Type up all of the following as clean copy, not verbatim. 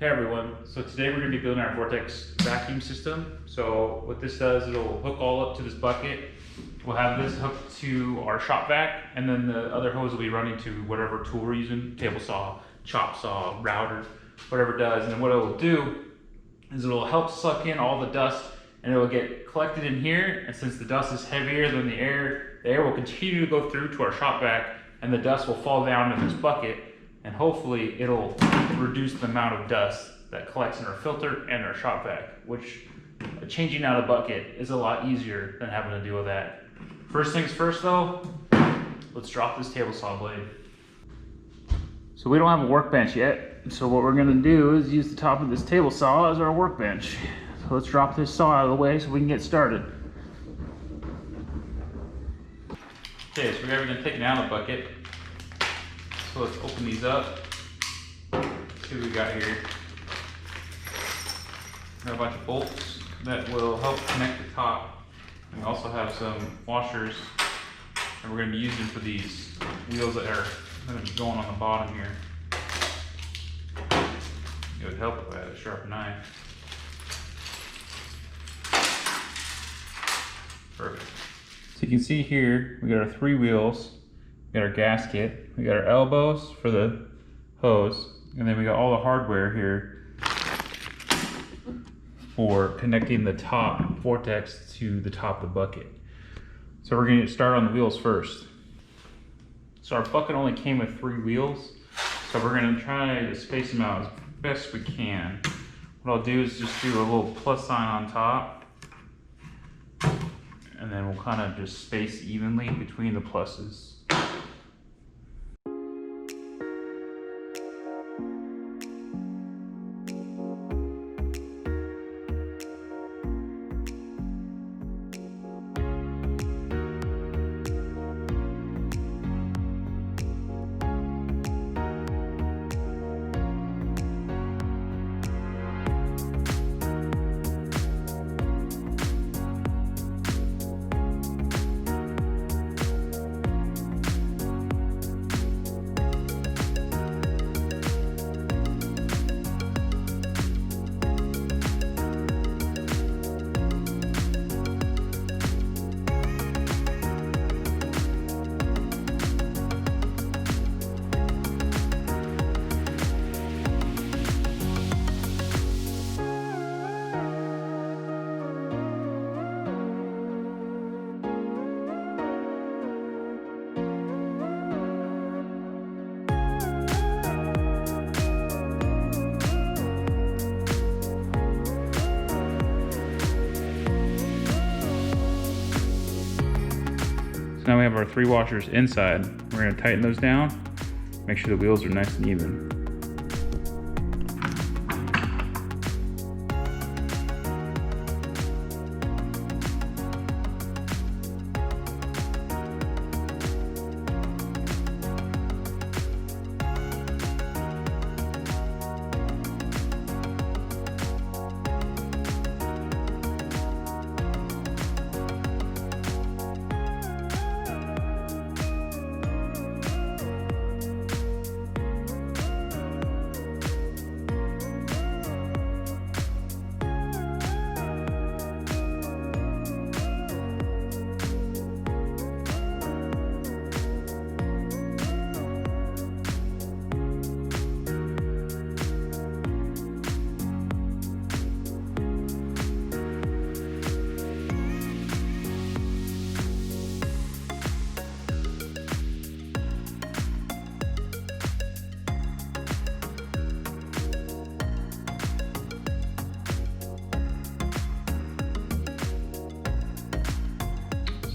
Hey everyone, so today we're going to be building our Vortex vacuum system. So what this does, it'll hook all up to this bucket. We'll have this hooked to our shop vac, and then the other hose will be running to whatever tool we're using, table saw, chop saw, router, whatever it does. And then what it will do is it'll help suck in all the dust, and it will get collected in here. And since the dust is heavier than the air will continue to go through to our shop vac, and the dust will fall down in this bucket, and hopefully it'll reduce the amount of dust that collects in our filter and our shop vac, which changing out a bucket is a lot easier than having to deal with that. First things first though, let's drop this table saw blade. So we don't have a workbench yet, so what we're gonna do is use the top of this table saw as our workbench. So let's drop this saw out of the way so we can get started. Okay, so we got everything taken out of the bucket. So let's open these up, see what we got here. We got a bunch of bolts that will help connect the top. And we also have some washers that we're going to be using for these wheels that are going to be going on the bottom here. It would help if I had a sharp knife. Perfect. So you can see here, we got our 3 wheels. We got our gasket, we got our elbows for the hose, and then we got all the hardware here for connecting the top Vortex to the top of the bucket. So we're gonna start on the wheels first. So our bucket only came with 3 wheels, so we're gonna try to space them out as best we can. What I'll do is just do a little plus sign on top, and then we'll kind of just space evenly between the pluses. So now we have our 3 washers inside. We're going to tighten those down, make sure the wheels are nice and even.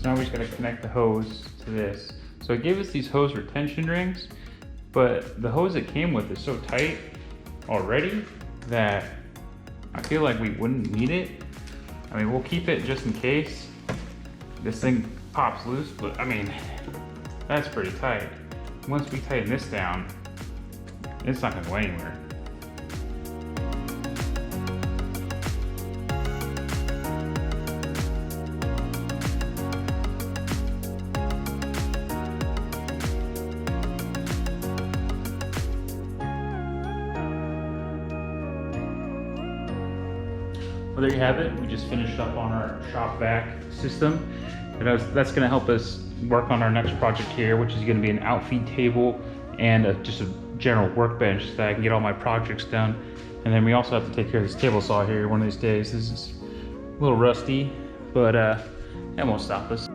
Now we just got to connect the hose to this. So it gave us these hose retention rings, but the hose it came with is so tight already that I feel like we wouldn't need it. I mean, we'll keep it just in case this thing pops loose, but I mean, that's pretty tight. Once we tighten this down, it's not gonna go anywhere. Well, there you have it. We just finished up on our shop vac system. And that's gonna help us work on our next project here, which is gonna be an outfeed table and just a general workbench so that I can get all my projects done. And then we also have to take care of this table saw here one of these days. This is a little rusty, but that won't stop us.